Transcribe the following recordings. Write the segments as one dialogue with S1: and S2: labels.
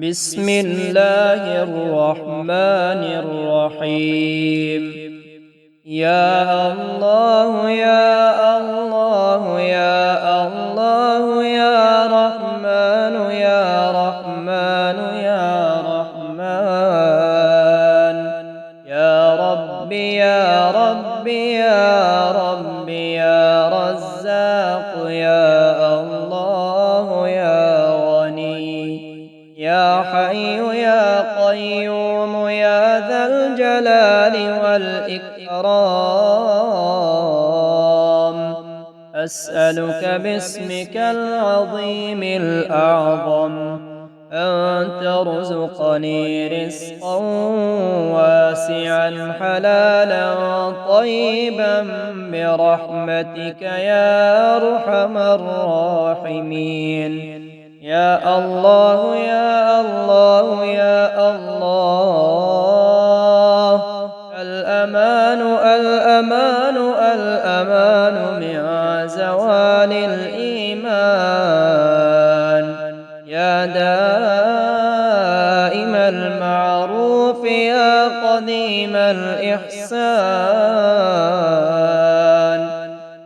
S1: بسم الله الرحمن الرحيم. يا الله يا الله يا الله يا رحمن يا رحمن يا رحمن، يا ربي يا ربي يا ربي يا رزاق، يا الله يا غني، يا حي يا قيوم يا ذا الجلال والإكرام، أسألك باسمك العظيم الأعظم أن ترزقني رزقا واسعا حلالا طيبا برحمتك يا أرحم الراحمين. يا الله يا الله يا الله، الأمان الأمان الأمان من زوال الإيمان، يا دائم المعروف يا قديم الإحسان،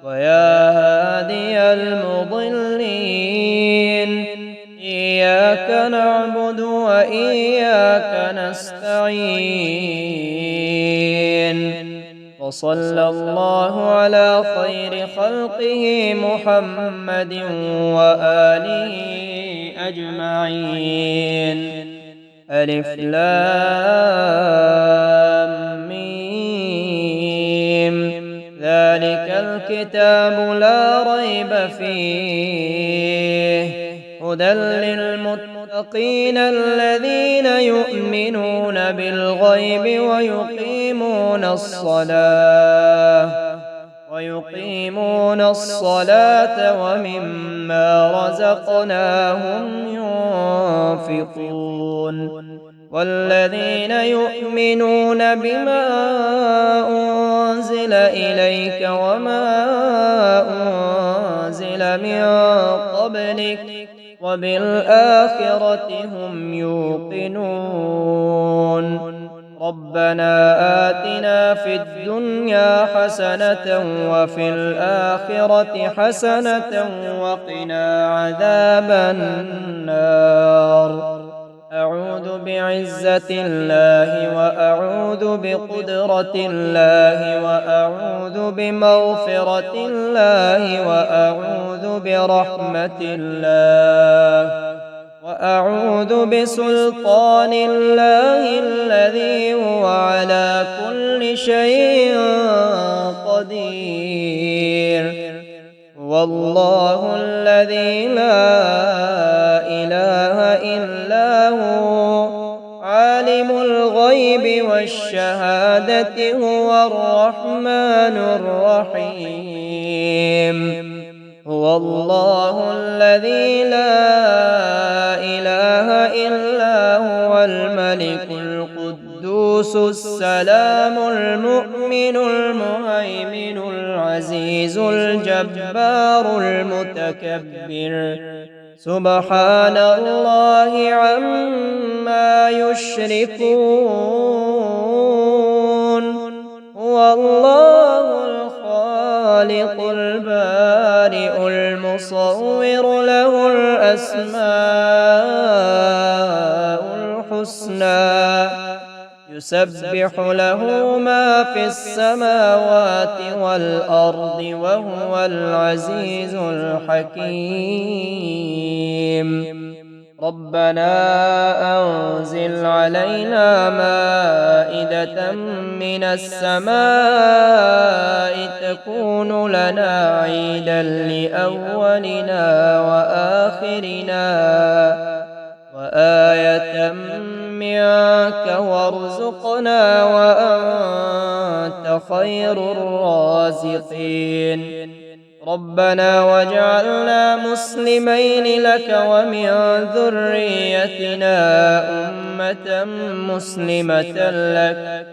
S1: ويا هادي المضلين، إياك نعبد وإياك نستعين. وصلى الله على خير خلقه محمد وآله أجمعين. ألف لام ميم، ذلك الكتاب لا ريب فيه، هدى للمتقين الذين يؤمنون بالغيب ويقيمون الصلاة ومما رزقناهم ينفقون، والذين يؤمنون بما أنزل إليك وما أنزل من قبلك وبالآخرة هم يوقنون. ربنا آتنا في الدنيا حسنة وفي الآخرة حسنة وقنا عذاب النار. أعوذ بعزة الله وأعوذ بقدرة الله وأعوذ بمغفرة الله وأعوذ برحمة الله وأعوذ بسلطان الله الذي هو على كل شيء قدير. والله الذي لا إله إلا هو عالم الغيب والشهادة هو الرحمن الرحيم. هو الله الذي لا إله إلا هو الملك القدوس السلام المؤمن المهيمن العزيز الجبار المتكبر، سبحان الله عما يشركون. هو الله الخالق البارئ المصور له الأسماء الحسنى، يسبح له ما في السماوات والأرض وهو العزيز الحكيم. ربنا أنزل علينا مائدة من السماء تكون لنا عيدا لأولنا وآخرنا وآية منك وارزقنا وأنت خير الرازقين. ربنا واجعلنا مسلمين لك ومن ذريتنا أمة مسلمة لك،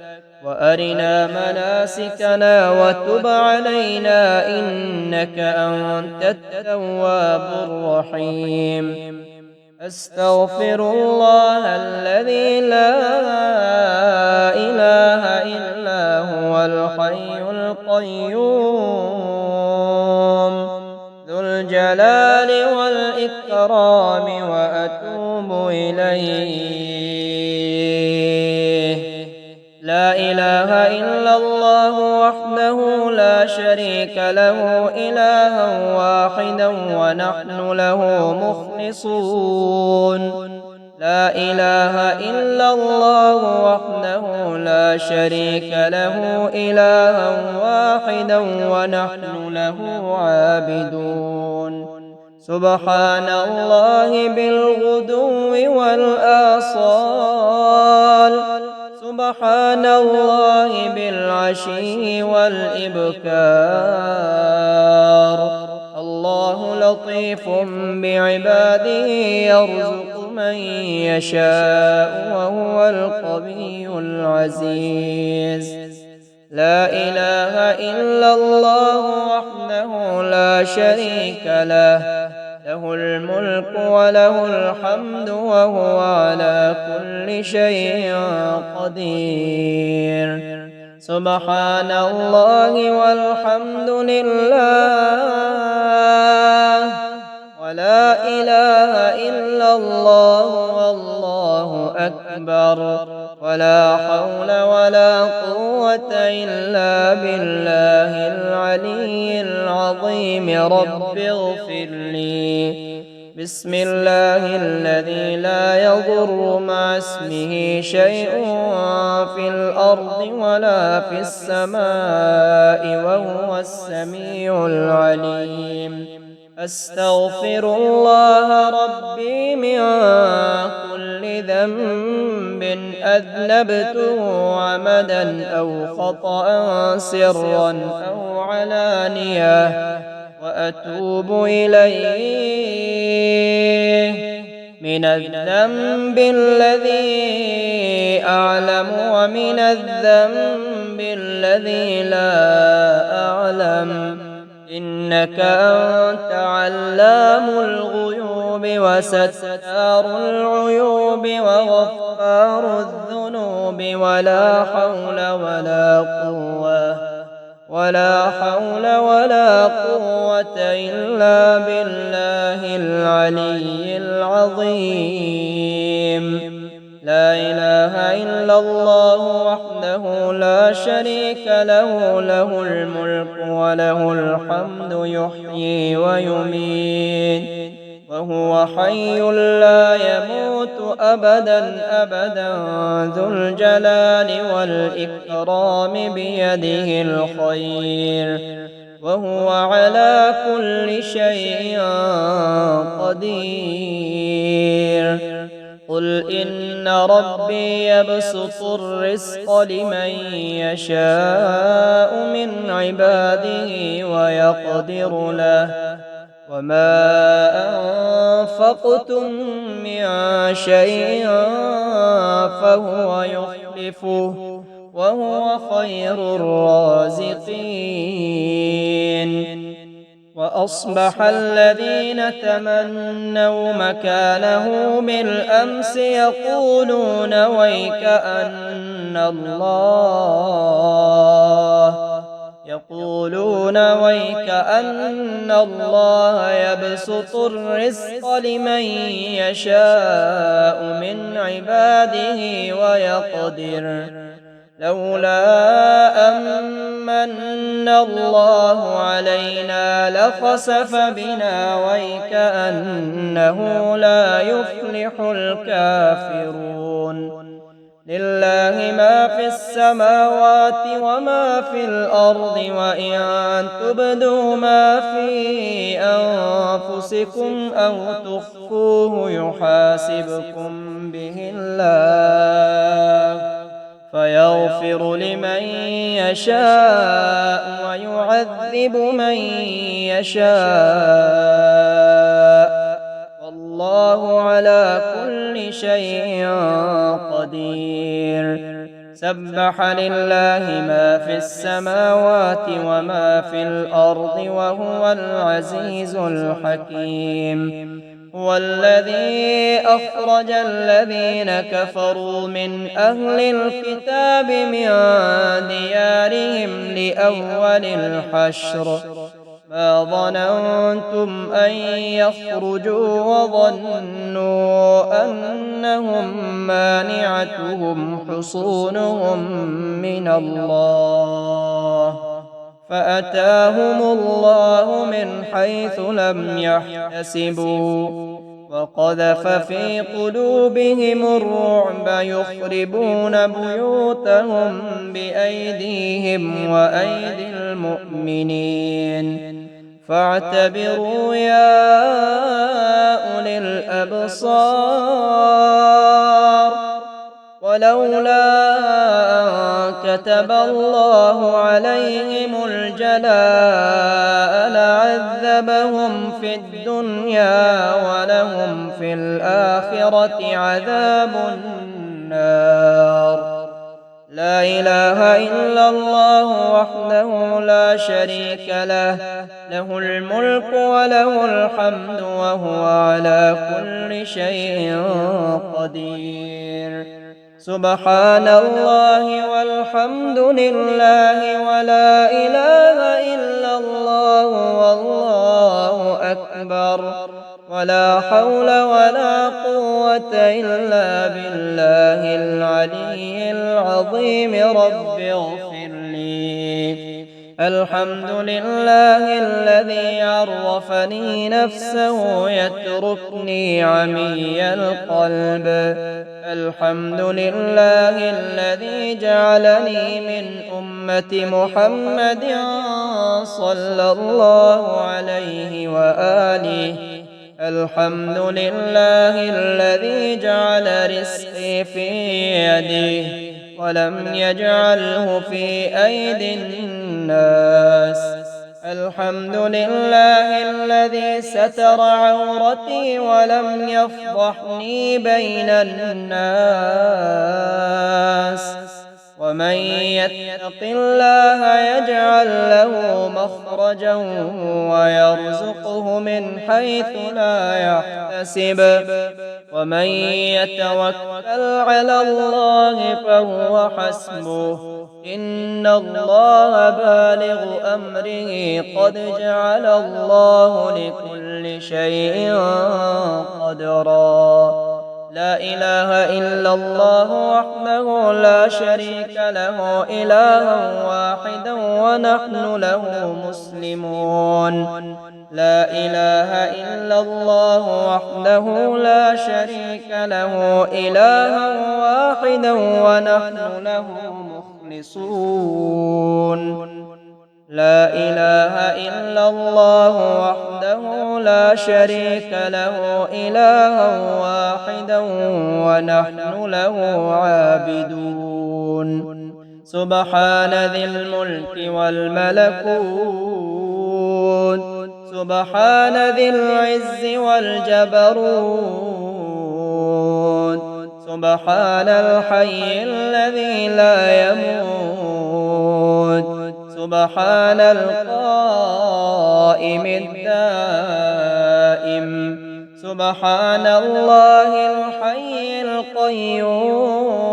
S1: وأرنا مناسكنا وتب علينا إنك أنت التواب الرحيم. أستغفر الله الذي لا إله إلا هو الحي القيوم ذو الجلال والإكرام وأتوب إليه. لا إله إلا الله وحده لا شريك له إلها واحدا ونحن له مخلصون. لا إله إلا الله وحده لا شريك له إلها واحدا ونحن له عابدون. سبحان الله بالغدو والآصال سبحان الله بالعشي والإبكار. الله لطيف بعباده يرزق من يشاء وهو القوي العزيز. لا إله إلا الله وحده لا شريك له له الملك وله الحمد وهو على كل شيء قدير. سبحان الله والحمد لله ولا إله إلا الله والله أكبر ولا حول ولا قوة إلا بالله العلي العظيم. رب اغفر لي. بسم الله الذي لا يضر مع اسمه شيء في الأرض ولا في السماء وهو السميع العليم. أستغفر الله ربي من كل ذنب أذنبته عمدا أو خطأ سرا أو علانية وأتوب إليه من الذنب الذي أعلم ومن الذنب الذي لا أعلم إنك أنت علام الغيوب وستار العيوب وغفار الذنوب ولا حول ولا قوة إلا بالله العلي العظيم. لا إله إلا الله وحده لا شريك له له الملك وله الحمد يحيي ويميت وهو حي لا يموت أبدا أبدا ذو الجلال والإكرام بيده الخير وهو على كل شيء قدير. قل إن ربي يبسط الرزق لمن يشاء من عباده ويقدر له وما أنفقتم من شيء فهو يخلفه وهو خير الرازقين. وأصبح الذين تمنوا مكانه بالأمس يقولون ويكأن الله يبسط الرزق لمن يشاء من عباده ويقدر لولا أمن الله علينا لخسف بنا ويكأنه لا يفلح الكافرون. لله ما في السماوات وما في الأرض وإن تبدوا ما في أنفسكم أو تخفوه يحاسبكم به الله فيغفر لمن يشاء ويعذب من يشاء والله على كل شيء قدير. سبح لله ما في السماوات وما في الأرض وهو العزيز الحكيم. هو الذي أخرج الذين كفروا من أهل الكتاب من ديارهم لأول الحشر ما ظننتم أن يخرجوا وظنوا أنهم مانعتهم حصونهم من الله فأتاهم الله من حيث لم يحتسبوا وقذف في قلوبهم الرعب يخربون بيوتهم بأيديهم وأيدي المؤمنين فاعتبروا يا أولي الأبصار ولولا أن كتب الله عليهم الجلاء لعذبهم في الدنيا ولهم في الآخرة عذاب النار لا إله إلا الله وحده لا شريك له له الملك وله الحمد وهو على كل شيء قدير سبحان الله والحمد لله ولا إله إلا الله والله أكبر ولا حول ولا قوة إلا بالله العلي العظيم رب اغفر لي الحمد لله الذي عرفني نفسه يتركني عمي القلب الحمد لله الذي جعلني من أمة محمد صلى الله عليه وآله الحمد لله الذي جعل رزقي في يديه ولم يجعله في أيدي الناس الحمد لله الذي ستر عورتي ولم يفضحني بين الناس ومن يتق الله يجعل له مخرجا ويرزقه من حيث لا يحتسب ومن يتوكل على الله فهو حسبه إن الله بالغ أمره قد جعل الله لكل شيء قدرا لا إله إلا الله وحده لا شريك له إلها واحدا ونحن له مسلمون لا إله إلا الله وحده لا شريك له إلها واحدا ونحن له مخلصون لا إله إلا الله وحده لا شريك له إلها واحدا ونحن له عابدون سبحان ذي الملك والملكوت سبحان ذي العز والجبروت سبحان الحي الذي لا يموت سبحان القائم الدائم سبحان الله الحي القيوم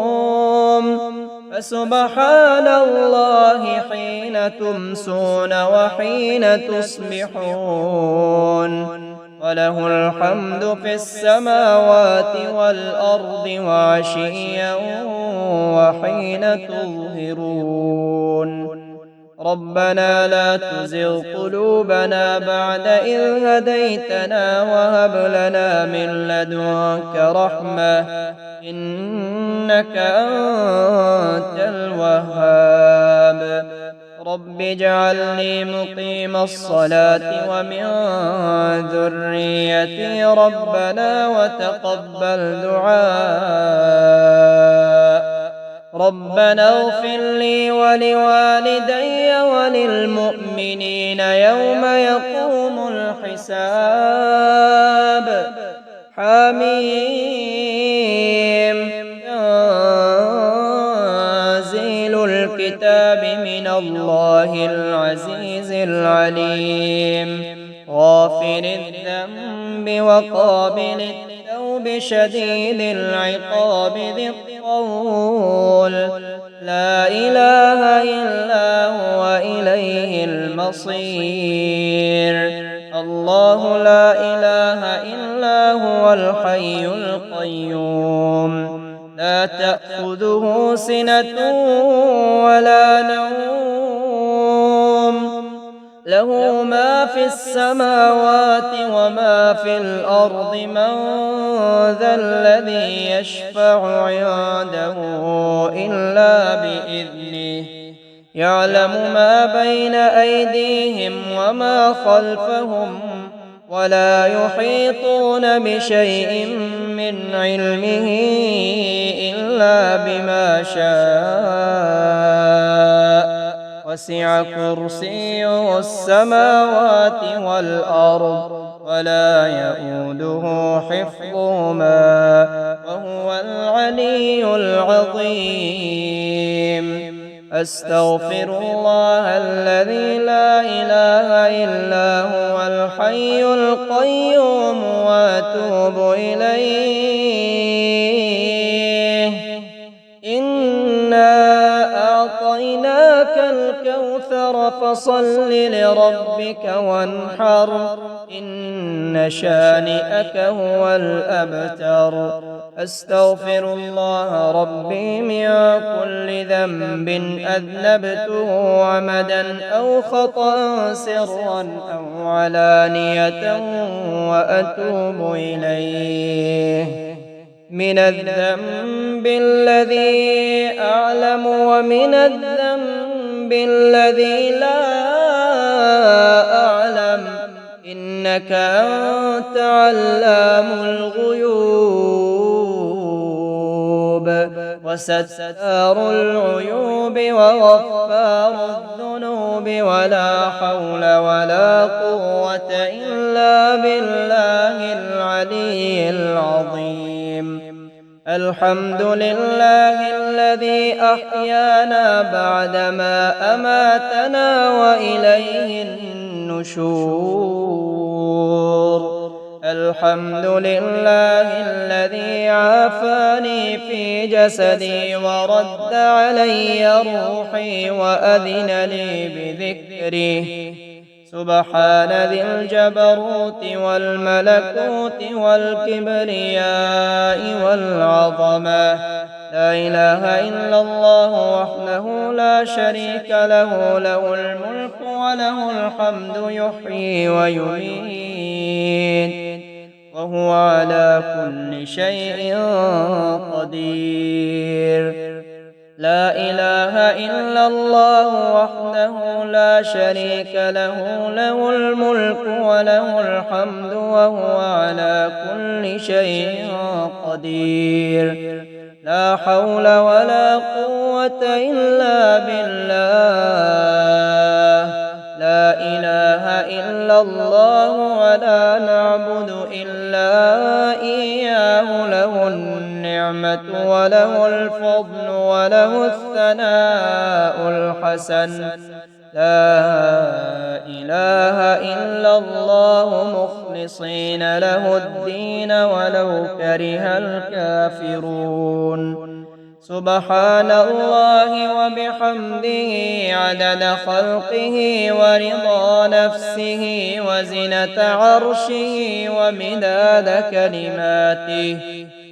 S1: فسبحان الله حين تمسون وحين تصبحون وله الحمد في السماوات والأرض وعشيا وحين تظهرون ربنا لا تزغ قلوبنا بعد إذ هديتنا وهب لنا من لدنك رحمة إنك أنت الوهاب رب اجعلني مقيم الصلاة ومن ذريتي ربنا وتقبل دعاء ربنا اغفر لي ولوالدي وللمؤمنين يوم يقوم الحساب حميم تنزيل الكتاب من الله العزيز العليم غافر الذنب وقابل التوب شديد العقاب ذي الطول لا إله إلا هو إليه المصير الله لا إله إلا هو الحي القيوم لا تأخذه سنة ولا نوم له ما في السماوات وما في الأرض من ذا الذي يشفع عنده إلا بإذنه يعلم ما بين أيديهم وما خلفهم ولا يحيطون بشيء من علمه إلا بما شاء وسع كرسيه السماوات والأرض ولا يئوده حفظهما وهو العلي العظيم أستغفر الله الذي لا إله إلا هو الحي القيوم وأتوب إليه إنا أعطيناك الكوثر فصل لربك وانحر إن شانئك هو الأبتر أستغفر الله ربي من كل ذنب أذنبته عمدا أو خطأ سرا أو علانية وأتوب إليه من الذنب الذي أعلم ومن الذنب الذي لا أعلم إنك أنت علام الغيوب وستار العيوب وغفار الذنوب ولا حول ولا قوة إلا بالله العلي العظيم الحمد لله الذي أحيانا بعدما أماتنا وإليه النشور الحمد لله الذي عافاني في جسدي ورد علي روحي وأذن لي بذكره سبحان ذي الجبروت والملكوت والكبرياء والعظمة لا إله إلا الله وحده لا شريك له له الملك وله الحمد يحيي ويميت وهو على كل شيء قدير لا إله إلا الله وحده لا شريك له له الملك وله الحمد وهو على كل شيء قدير لا حول ولا قوة إلا بالله لا إله إلا الله ولا نعبد إلا إياه له النعمة وله الفضل وله الثناء الحسن لا إله إلا الله مخلصين له الدين ولو كره الكافرون سبحان الله وبحمده عدد خلقه ورضا نفسه وزنة عرشه ومداد كلماته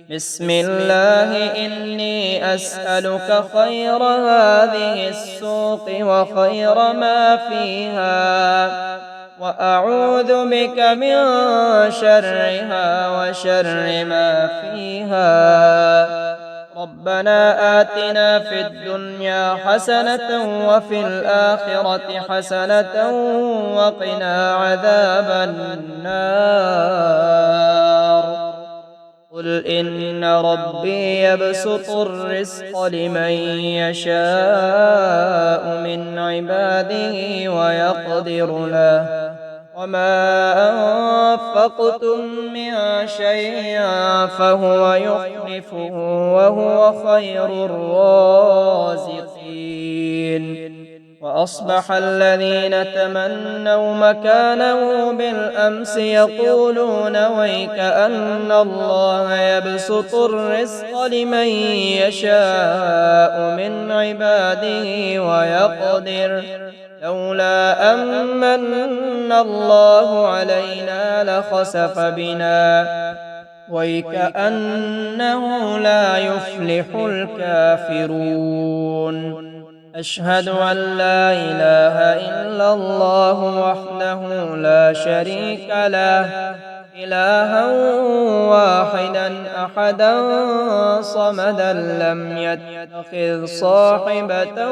S1: بسم الله إني أسألك خير هذه السوق وخير ما فيها وأعوذ بك من شرها وشر ما فيها ربنا آتنا في الدنيا حسنة وفي الآخرة حسنة وقنا عذاب النار قل إن ربي يبسط الرزق لمن يشاء من عباده ويقدر له وما أنفقتم من شيء فهو يخلفه وهو خير الرازقين وأصبح الذين تمنوا مكانه بالأمس يقولون ويك أن الله يبسط الرزق لمن يشاء من عباده ويقدر لولا أمن الله علينا لخسف بنا ويكأنه لا يفلح الكافرون أشهد أن لا إله إلا الله وحده لا شريك له إلها واحدا أحدا صمدا لم يتخذ صاحبة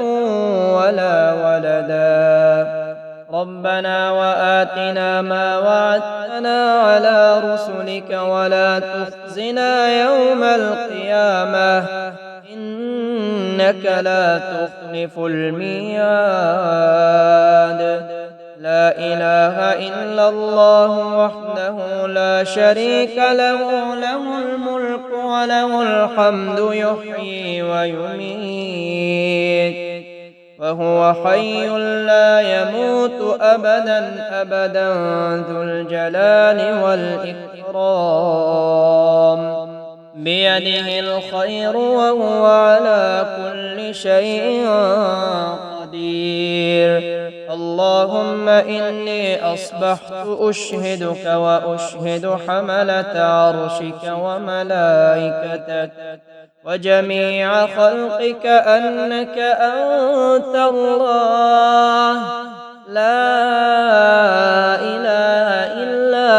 S1: ولا ولدا ربنا وآتنا ما وعدتنا على رسلك ولا تخزنا يوم القيامة إنك لا تخلف الميعاد لا إله إلا الله وحده لا شريك له له الملك وله الحمد يحيي ويميت وهو حي لا يموت أبدا أبدا ذو الجلال والإكرام بيده الخير وهو على كل شيء قدير اللهم إني أصبحت أشهدك وأشهد حملة عرشك وملائكتك وجميع خلقك أنك أنت الله لا إله إلا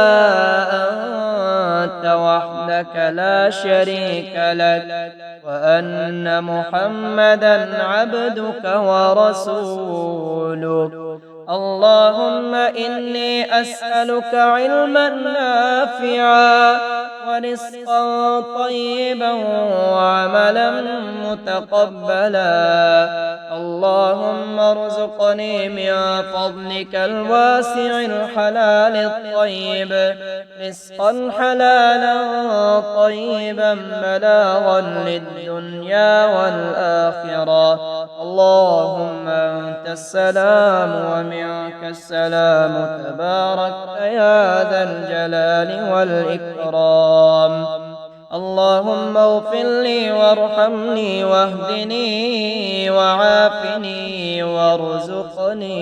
S1: أنت وحدك لا شريك لك وأن محمدا عبدك ورسولك اللهم إني أسألك علما نافعا ورزقا طيبا وعملا متقبلا اللهم ارزقني من فضلك الواسع الحلال الطيب رزقا حلالا طيبا بلاغا للدنيا والآخرة اللهم أنت السلام ومنك السلام تباركت يا ذا الجلال والإكرام اللهم اغفر لي وارحمني واهدني وعافني وارزقني